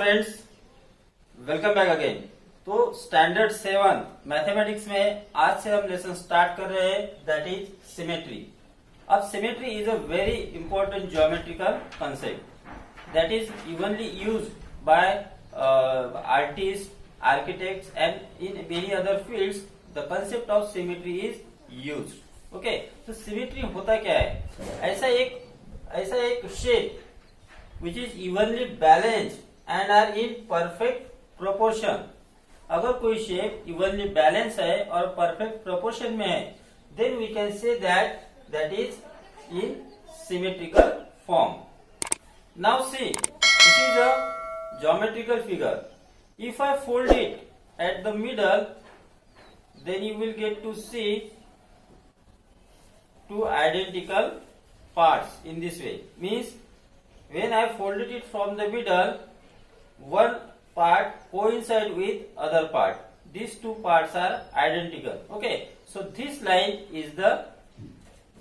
Friends, welcome back again. तो standard 7 mathematics में आज से हम लेसन स्टार्ट कर रहे हैं, दैट इज सिमेट्री। अब symmetry is a very important geometrical concept that is evenly used by artist, architects and in many other fields the concept of symmetry is used. Okay, तो symmetry होता क्या है? ऐसा एक shape which is evenly balanced and are in perfect proportion। अगर कोई shape evenly balance है और परफेक्ट प्रोपोर्शन में है, then we can say that is in symmetrical form। Now see, this is a geometrical figure। If I fold it at the middle, then you will get to see two identical parts in this way। Means when I folded it from the middle, one part coincide with other part. These two parts are identical. Okay, so this line is the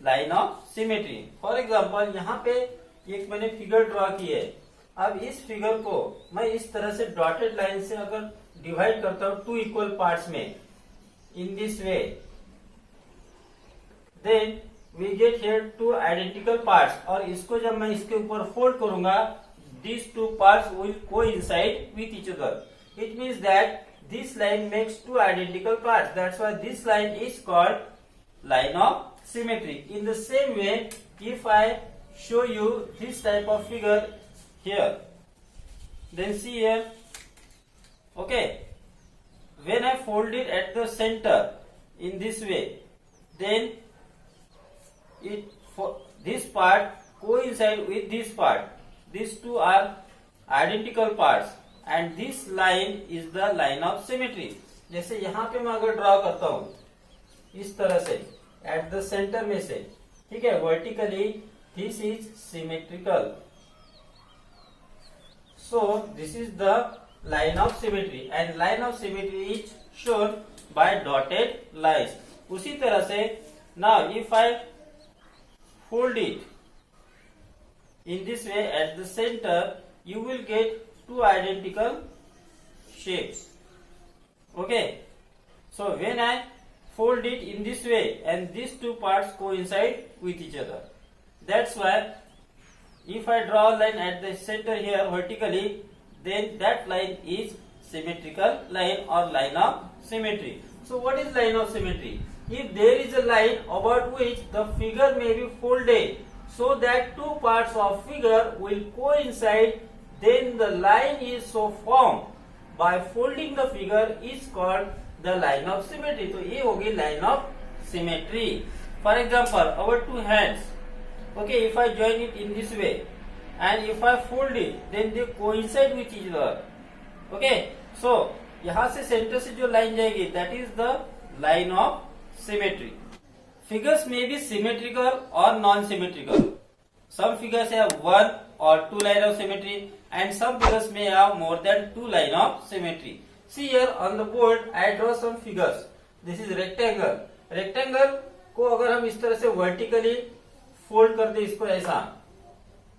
line of symmetry। For example, यहाँ पे एक मैंने figure draw की है। अब इस figure को मैं इस तरह से डॉटेड लाइन से अगर डिवाइड करता हूँ टू इक्वल पार्ट्स में, in this way, then we get here two identical parts। और इसको जब मैं इसके ऊपर फोल्ड करूंगा, these two parts will coincide with each other। It means that this line makes two identical parts। That's why this line is called line of symmetry। In the same way, if I show you this type of figure here, then see here, okay, when I fold it at the center in this way, then this part coincide with this part। These two are identical parts and this line is the line of symmetry। जैसे यहाँ पे मैं अगर draw करता हूँ इस तरह से at the center में से, ठीक है, vertically this is symmetrical। So this is the line of symmetry and line of symmetry is shown by dotted lines। उसी तरह से now if I fold it in this way at the center, you will get two identical shapes। Okay, so when I fold it in this way and these two parts coincide with each other, that's why if I draw a line at the center here vertically, then that line is symmetrical line or line of symmetry। So what is line of symmetry? If there is a line about which the figure may be folded so that two parts of figure will coincide, then the line is so formed by folding the figure is called the line of symmetry। तो ये होगी line of symmetry। For example, our two hands, okay, if I join it in this way and if I fold it, then they coincide with each other। Okay, so यहाँ से centre से जो line जाएगी, that is the line of symmetry। Figures may be symmetrical or non-symmetrical। Some figures have one or two line of symmetry and some figures may have more than two line of symmetry। See here on the board I draw some figures। This is rectangle। Rectangle को अगर हम इस तरह से vertically fold कर दे इसको ऐसा,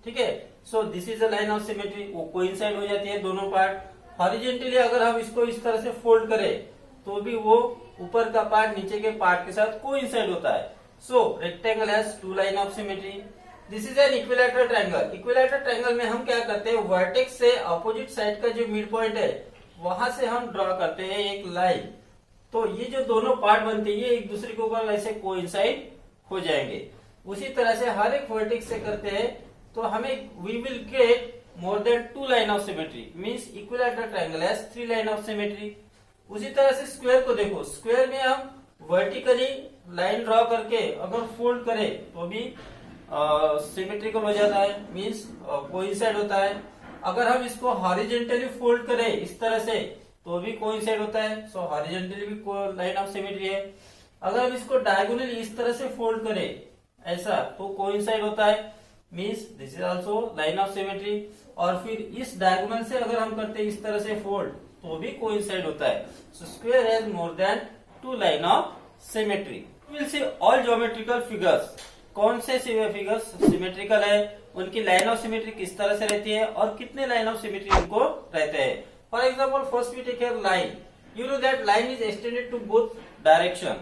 ठीक है, so this is a line of symmetry। वो coincide हो जाती है दोनों पार्ट। हॉरिजेंटली अगर हम इसको इस तरह से फोल्ड करें तो भी वो ऊपर का पार्ट नीचे के पार्ट के साथ कोइंसाइड होता है। So rectangle has two line of symmetry. This is an equilateral triangle. Equilateral triangle में हम क्या करते हैं, वर्टेक्स से अपोजिट साइड का जो मिड पॉइंट है वहां से हम ड्रॉ करते हैं एक लाइन। तो ये जो दोनों पार्ट बनते हैं ये एक दूसरे के ऊपर ऐसे कोइंसाइड हो जाएंगे। उसी तरह से हर एक वर्टेक्स से करते हैं तो हमें we will get more than two line of symmetry। means equilateral triangle has three line of symmetry। उसी तरह से स्क्वायर को देखो, स्क्वायर में हम वर्टिकली लाइन ड्रॉ करके अगर फोल्ड करें तो भी सिमेट्रिकल हो जाता है, मीन्स कोइंसाइड होता है। अगर हम इसको हॉरिजेंटली फोल्ड करें इस तरह से तो भी कोइंसाइड होता है। सो हॉरिजेंटली भी लाइन ऑफ सिमेट्री है। अगर हम इसको डायगोनली इस तरह से फोल्ड करें ऐसा तो कोइंसाइड होता है, means this is also line of symmetry. और फिर इस डायगोनल से अगर हम करते हैं इस तरह से फोल्ड तो भी कोइंसाइड होता है। So square has more than two line of symmetry. We will see all geometrical figures कौन से फिगर्स सिमेट्रिकल है, उनकी लाइन ऑफ सिमेट्री किस तरह से रहती है और कितने लाइन ऑफ सिमेट्री उनको रहते हैं। For example first we take here line, you know that line is extended to both direction.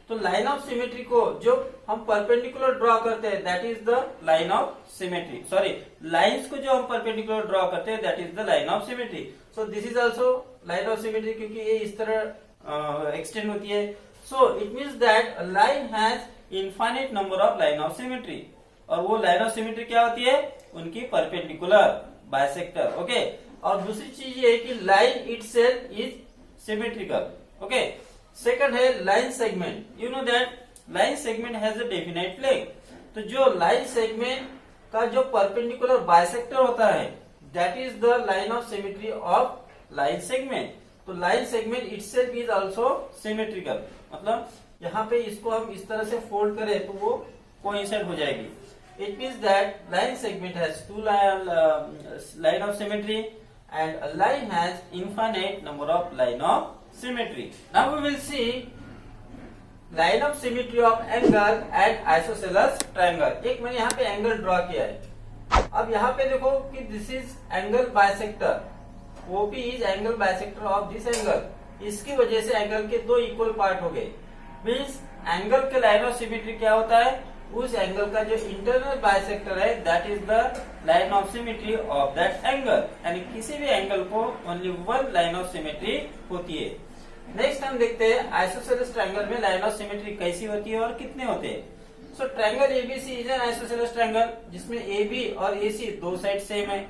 तो लाइन ऑफ सिमेट्री को जो हम परपेंडिकुलर ड्रॉ करते हैं that is the line of symmetry, sorry lines को जो हम परपेंडिकुलर ड्रॉ करते हैं that is the line of symmetry. So this is also line of symmetry क्योंकि ये इस तरह एक्सटेंड होती है। So it means that line has infinite number of line of symmetry, और वो लाइन ऑफ सिमेट्री क्या होती है, उनकी परपेंडिकुलर बाइसेक्टर। ओके, और दूसरी चीज ये है कि line itself is symmetrical. Okay, second है line segment. You know that line segment has a definite length. तो जो लाइन सेगमेंट का जो परपेंडिकुलर बाइसेक्टर होता है that is the line of symmetry of line segment. तो line segment itself is also symmetrical, मतलब यहाँ पे इसको हम इस तरह से फोल्ड करें तो वो कोइंसाइड हो जाएगी। It means that line segment has two line of symmetry and a line has infinite number of line of symmetry. Now we will see line of symmetry of angle and isosceles triangle. एक मैंने यहाँ पे angle draw किया है। अब यहाँ पे देखो कि this is angle bisector, OP is angle bisector of this angle. इसकी वजह से एंगल के दो इक्वल पार्ट हो गए। मीन्स एंगल के लाइन ऑफ सिमेट्री क्या होता है, उस एंगल का जो इंटरनल बाइसेक्टर है that is the line of symmetry of that angle. यानी किसी भी एंगल को only one line of symmetry होती है। नेक्स्ट हम देखते हैं आइसोसेलेस ट्रायंगल में लाइन ऑफ सिमेट्री कैसी होती है और कितने होते हैं। So triangle ABC is an isosceles triangle जिसमें AB और AC दो साइड सेम है।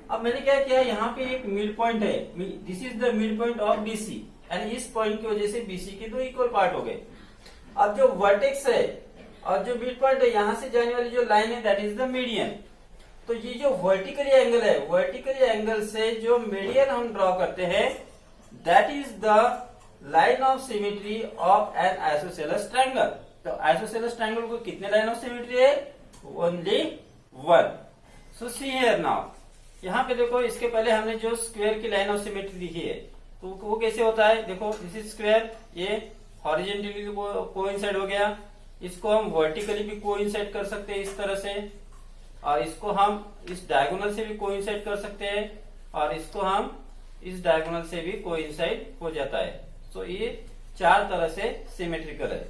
अब मैंने क्या किया, यहाँ पे एक मिड पॉइंट है, this is the mid point of BC, यानी इस पॉइंट की वजह से BC के दो इक्वल पार्ट हो गए। अब जो वर्टेक्स है और जो मिड पॉइंट है, यहाँ से जाने वाली जो लाइन है दैट इज द मीडियन। तो ये जो वर्टिकली एंगल है, वर्टिकली एंगल से जो मीडियन हम ड्रॉ करते हैं that is the line of symmetry of N isosceles triangle. तो आइसोसेलेस ट्रायंगल को कितने लाइन ऑफ सिमेट्री है, only one. So see here now, यहाँ पे देखो इसके पहले हमने जो स्क्वायर की लाइन ऑफ सिमेट्री लिखी है तो वो कैसे होता है, देखो दिस इज स्क्वायर, ये हॉरिजॉन्टली कोइंसाइड हो गया, इसको हम वर्टिकली भी कोइंसाइड कर सकते हैं इस तरह से, और इसको हम इस डायगोनल से भी कोइंसाइड कर सकते हैं, और इसको हम इस डायगोनल से भी कोइंसाइड हो जाता है। सो ये चार तरह से सिमेट्रिकल है।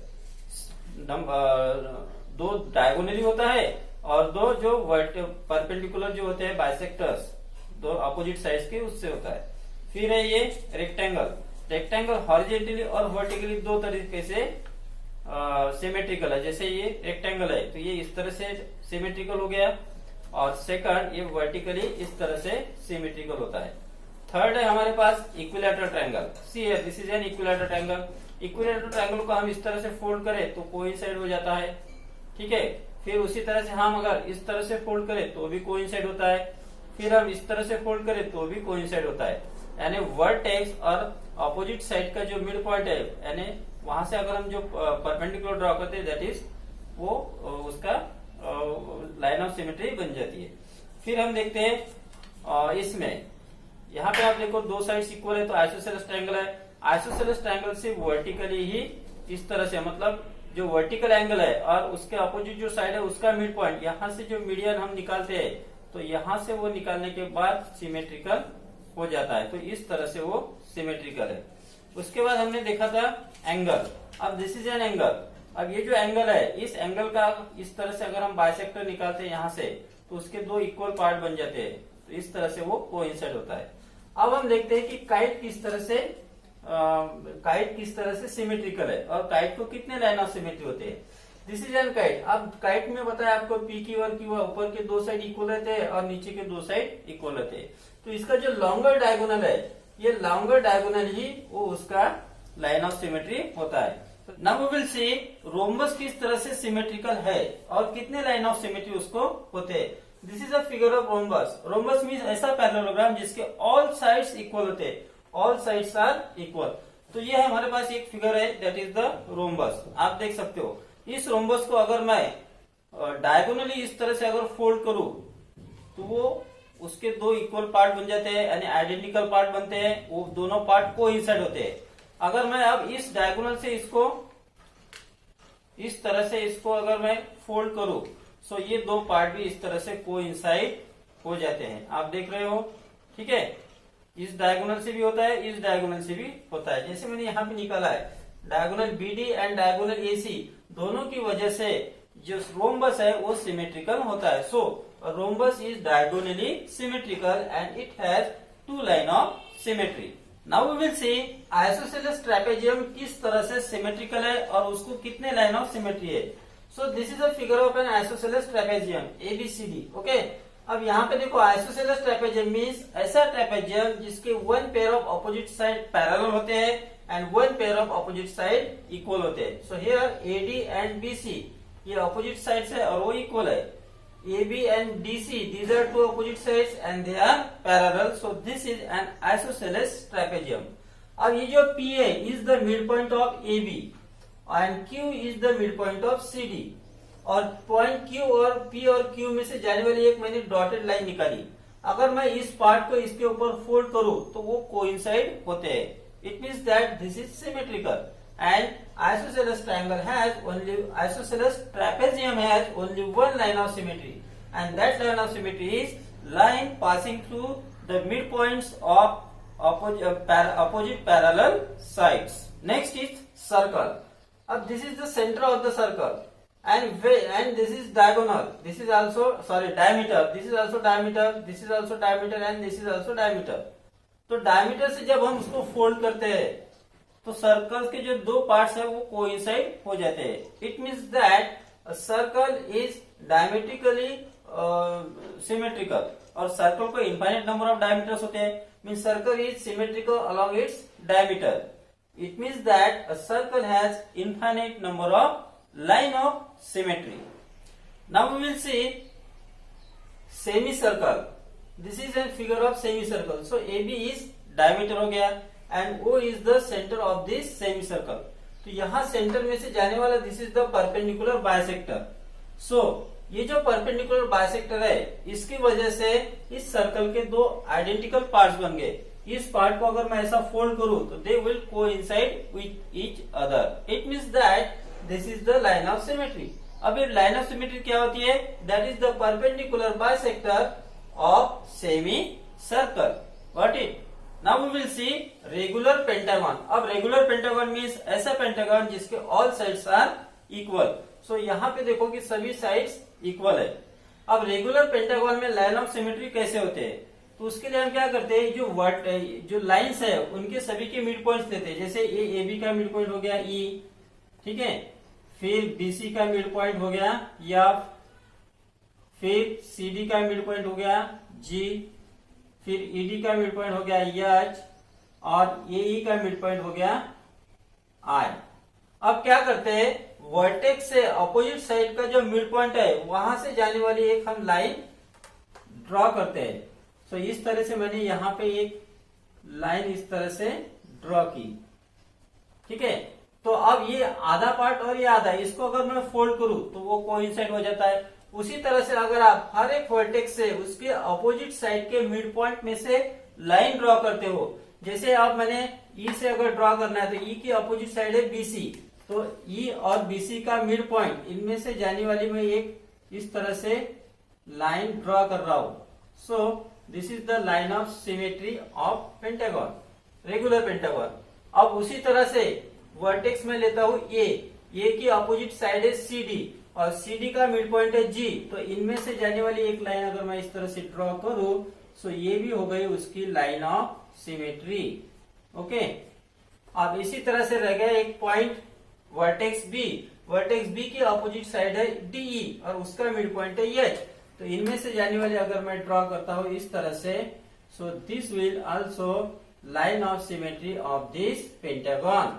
दो डायगोनली होता है और दो जो परपेंडिकुलर जो होते हैं बाइसेक्टर्स, दो अपोजिट साइड्स के, उससे होता है। फिर है ये रेक्टेंगल। रेक्टेंगल हॉरिजॉन्टली और वर्टिकली दो तरीके से सिमेट्रिकल है। जैसे ये रेक्टेंगल है तो ये इस तरह से सिमेट्रिकल हो गया, और सेकंड ये वर्टिकली इस तरह से सिमेट्रिकल होता है। थर्ड है हमारे पास equilateral triangle. See here this is an equilateral triangle. Equilateral triangle को हम इस तरह से फोल्ड करें तो कोइंसाइड हो जाता है, ठीक है। फिर उसी तरह से हम अगर इस तरह से फोल्ड करें तो भी कोइंसाइड होता है, फिर हम इस तरह से फोल्ड करें तो भी कोइंसाइड होता है। यानी वर्टेक्स और अपोजिट साइड का जो मिड पॉइंट है, यानी वहां से अगर हम जो परपेंडिकुलर ड्रॉ करते हैं दैट इज वो उसका लाइन ऑफ सिमेट्री बन जाती है। फिर हम देखते हैं इसमें, यहाँ पे आप देखो दो साइड्स इक्वल है तो आइसोसेलेस ट्रायंगल है। आइसोसेलेस ट्रायंगल से वर्टिकली ही इस तरह से, मतलब जो वर्टिकल एंगल है और उसके अपोजिट जो साइड है उसका मिड पॉइंट, यहाँ से जो मीडियन हम निकालते हैं तो यहाँ से वो निकालने के बाद सिमेट्रिकल हो जाता है। तो इस तरह से वो सिमेट्रिकल है। उसके बाद हमने देखा था एंगल। अब दिस इज एन एंगल। अब ये जो एंगल है, इस एंगल का इस तरह से अगर हम बाइसेक्टर निकालते हैं यहाँ से तो उसके दो इक्वल पार्ट बन जाते हैं, तो इस तरह से वो कोइंसाइड होता है। अब हम देखते हैं कि काइट किस तरह से सिमेट्रिकल है और काइट को कितने लाइन ऑफ सिमेट्री होते हैं। This is N kite. अब काइट में बताया आपको पी की और क्यू, ऊपर के दो साइड इक्वल रहते हैं और नीचे के दो साइड इक्वल रहते हैं। तो इसका जो लॉन्गर डायगोनल है, ये लॉन्गर डायगोनल ही वो उसका लाइन ऑफ सिमेट्री होता है। Now we will see rhombus किस तरह से सिमेट्रिकल है और कितने लाइन ऑफ सिमेट्री उसको होते हैं। This is a figure of rhombus. Rhombus means ऐसा पैरेललोग्राम जिसके ऑल साइड्स इक्वल होते हैं, ऑल साइड्स आर इक्वल। तो ये हमारे पास एक फिगर है दैट इज द रोम्बस। आप देख सकते हो इस रोम्बस को अगर मैं डायगोनली इस तरह से अगर फोल्ड करूं तो वो उसके दो इक्वल पार्ट बन जाते हैं, यानी आइडेंटिकल पार्ट बनते हैं, वो दोनों पार्ट कोइंसाइड होते हैं। अगर मैं अब इस डायगोनल से इसको इस तरह से इसको अगर मैं फोल्ड करूं तो ये दो पार्ट भी इस तरह से कोइंसाइड हो जाते हैं, आप देख रहे हो। ठीक है, इस डायगोनल से भी होता है, इस डायगोनल से भी होता है। जैसे मैंने यहाँ पे निकाला है diagonal BD and diagonal AC, दोनों की वजह से जो रोम्बस है वो सिमेट्रिकल होता है। So rhombus is diagonally symmetrical and it has two line of symmetry. Now we will see isosceles trapezium किस तरह से सिमेट्रिकल है और उसको कितने लाइन ऑफ सिमेट्री है। सो this is a figure of N isosceles trapezium ABCD। Okay, अब यहाँ पे देखो आइसोसेलेस ट्रेपेजियम मीन्स ऐसा ट्रेपेजियम जिसके one pair of opposite side parallel होते हैं and one pair of opposite side equal होते हैं। So here AD and BC ये अपोजिट साइड्स है और वो इक्वल है। AB and DC these are two opposite sides and they are parallel, so this is an isosceles trapezium। अब ये जो P है is the midpoint of AB and Q is the midpoint of CD, और point Q और P और Q में से जाने वाली एक मैंने डॉटेड लाइन निकाली। अगर मैं इस पार्ट को इसके ऊपर फोल्ड करूं तो वो कोइंसाइड होते हैं। It means that this is symmetrical and isosceles triangle has only isosceles trapezium has only one line of symmetry, and that line of symmetry is line passing through the midpoints of opposite parallel sides। Next is circle। अब this is the center of the circle and this is diagonal, this is also diameter, this is also diameter, this is also diameter and this is also diameter। तो diameter से जब हम उसको fold करते हैं तो circle के जो दो पार्ट्स है वो कोइंसाइड हो जाते हैं। It means that circle is diametrically symmetrical, और सर्कल को इनफाइनाइट नंबर ऑफ डायमीटर्स होते हैं। Means circle is symmetrical along its diameter. It means that a circle has infinite number of line of symmetry. Now we will see semi circle. This is an figure of semi circle. So AB is diameter हो गया and O is the center of this semicircle। तो यहाँ centre में से जाने वाला this is the perpendicular bisector. So ये जो परपेंडिकुलर बाइसेक्टर है इसकी वजह से इस सर्कल के दो आइडेंटिकल पार्ट्स बन गए। इस पार्ट को अगर मैं ऐसा फोल्ड करूं तो they will coincide with each other. It means that this is the line of symmetry. अब ये लाइन ऑफ सिमेट्री क्या होती है? That is the perpendicular bisector of semi circle. Got it? Now we will see regular pentagon। अब regular pentagon means ऐसा pentagon जिसके all sides are equal। So यहाँ पे देखो कि सभी sides equal है। अब regular pentagon में line of symmetry कैसे होते हैं? तो उसके लिए हम क्या करते हैं, जो लाइन्स है उनके सभी के मिड पॉइंट्स लेते हैं। जैसे AB का मिड पॉइंट हो गया E, ठीक है, फिर BC का मिड पॉइंट हो गया F, फिर CD का मिड पॉइंट हो गया G, फिर ED का मिड पॉइंट हो गया H और AE का मिड पॉइंट हो गया I। अब क्या करते हैं, वर्टेक्स से अपोजिट साइड का जो मिड पॉइंट है वहां से जाने वाली एक हम लाइन ड्रॉ करते हैं। सो इस तरह से मैंने यहाँ पे एक लाइन इस तरह से ड्रॉ की। ठीक है, तो अब ये आधा पार्ट और ये आधा, इसको अगर मैं फोल्ड करूं तो वो कोइंसाइड हो जाता है। उसी तरह से अगर आप हर एक वर्टेक्स से उसके अपोजिट साइड के मिड पॉइंट में से लाइन ड्रॉ करते हो, जैसे अब मैंने E से अगर ड्रॉ करना है तो E की अपोजिट साइड है BC, तो E और BC का मिड पॉइंट इनमें से जाने वाली मैं एक इस तरह से लाइन ड्रॉ कर रहा हूं। सो this is the line of symmetry of pentagon, regular pentagon. अब उसी तरह से वर्टेक्स में लेता हूं A की अपोजिट साइड है CD और CD का मिड पॉइंट है G, तो इनमें से जाने वाली एक लाइन अगर मैं इस तरह से ड्रॉ करूं सो ये भी हो गई उसकी लाइन ऑफ सिमेट्री। ओके, अब इसी तरह से रह गया एक पॉइंट वर्टेक्स B की अपोजिट साइड है DE और उसका मिड पॉइंट है H, तो इनमें से जाने वाली अगर मैं ड्रॉ करता हूं इस तरह से, so this will also line of symmetry of this pentagon.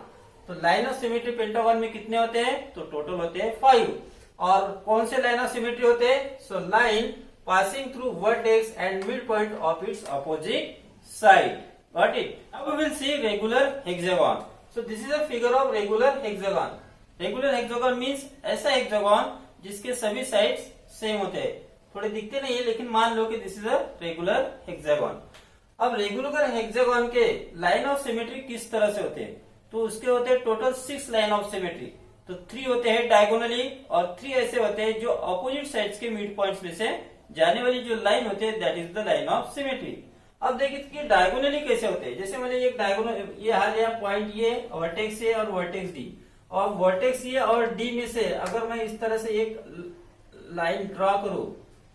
तो लाइन ऑफ सिमेट्री पेंटागन में कितने होते हैं? तो टोटल होते हैं 5। और कौन से लाइन ऑफ सिमेट्री होते हैं? So line passing through vertex and mid point of its opposite side. Got it? Now we will see regular hexagon. So this is a figure of regular hexagon. Regular hexagon means ऐसा hexagon जिसके सभी sides same होते हैं। थोड़े दिखते नहीं है लेकिन मान लो कि this is a regular hexagon. अब रेगुलर हेक्सागन के लाइन ऑफ सिमेट्री किस तरह से होते हैं? तो उसके होते हैं टोटल 6 लाइन ऑफ सिमेट्री। तो 3 होते हैं डायगोनली और 3 ऐसे होते हैं जो अपोजिट साइड्स के मिड पॉइंट्स में से जाने वाली जो लाइन होती है that is the line of symmetry. अब देखिए कि डायगोनली कैसे होते हैं। जैसे मैंने एक डायगोनल ये हाल लिया पॉइंट ये वर्टेक्स ए और वर्टेक्स डी, और वर्टेक्स ए और डी में से अगर मैं इस तरह से एक लाइन ड्रॉ करूं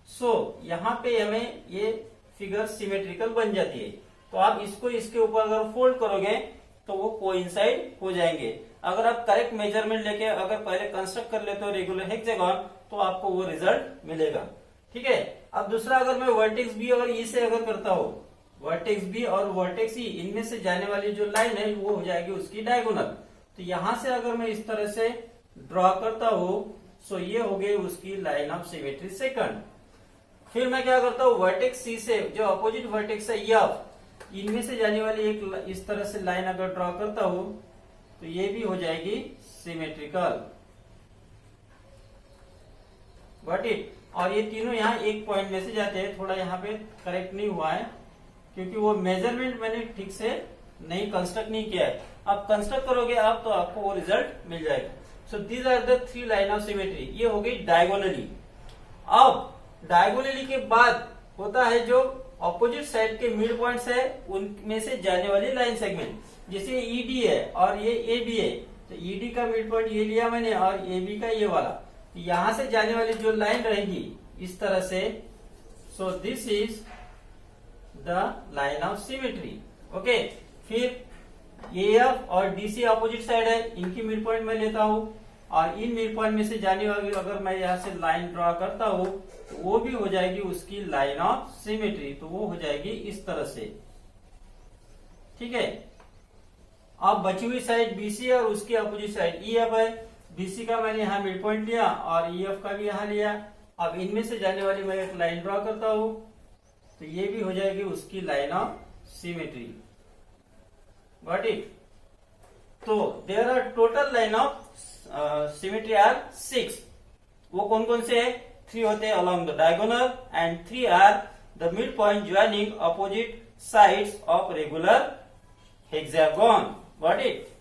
सो यहाँ पे हमें ये फिगर सिमेट्रिकल बन जाती है। तो आप इसको इसके ऊपर अगर फोल्ड करोगे तो वो कोइंसाइड हो जाएंगे। अगर आप करेक्ट मेजरमेंट लेके अगर पहले कंस्ट्रक्ट कर लेते हो रेगुलर हेक्सागोन तो आपको वो रिजल्ट मिलेगा। ठीक है। अब दूसरा अगर मैं वर्टेक्स बी और ई से अगर करता हूं, वर्टेक्स बी और वर्टेक्स ई इनमें से जाने वाली जो लाइन है वो हो जाएगी उसकी डायगोनल। तो यहां से अगर मैं इस तरह से ड्रॉ करता हूं सो ये हो गई उसकी लाइन ऑफ सिमेट्री सेकंड। फिर मैं क्या करता हूँ वर्टेक्स सी से जो अपोजिट वर्टेक्स है एफ इनमें से जाने वाली एक इस तरह से लाइन अगर ड्रॉ करता हूं तो ये भी हो जाएगी सिमेट्रिकल। Got it. और ये तीनों यहाँ एक पॉइंट में से जाते हैं। थोड़ा यहाँ पे करेक्ट नहीं हुआ है क्योंकि वो मेजरमेंट मैंने ठीक से नहीं कंस्ट्रक्ट नहीं किया है। आप कंस्ट्रक्ट करोगे आप तो आपको वो रिजल्ट मिल जाएगा। So these are the 3 line of symmetry. ये हो गई डायगोनली। अब डायगोनली के बाद होता है जो ऑपोजिट साइड के मिड पॉइंट्स है उनमें से जाने वाली लाइन सेगमेंट। जैसे ईडी है और ये एबी है, तो ईडी का मिड पॉइंट ये लिया मैंने और एबी का ये वाला। यहां से जाने वाली जो लाइन रहेगी इस तरह से, सो this is the line of symmetry. Okay. फिर एएफ और डीसी ऑपोजिट साइड है, इनकी मिड पॉइंट मैं लेता हूं और इन मिड पॉइंट में से जाने वाली अगर मैं यहां से लाइन ड्रॉ करता हूं तो वो भी हो जाएगी उसकी लाइन ऑफ सिमेट्री। तो वो हो जाएगी इस तरह से। ठीक है। अब बची हुई साइड बीसी और उसकी अपोजिट साइड ईएफ है। बीसी का मैंने यहाँ मिड पॉइंट लिया और ईएफ का भी यहाँ लिया। अब इनमें से जाने वाली मैं एक लाइन ड्रॉ करता हूं तो ये भी हो जाएगी उसकी line of symmetry. Got it. तो there are total line of symmetry are 6। वो कौन कौन से है? 3 होते हैं along the diagonal and 3 are the midpoint joining opposite sides of regular hexagon. Got it?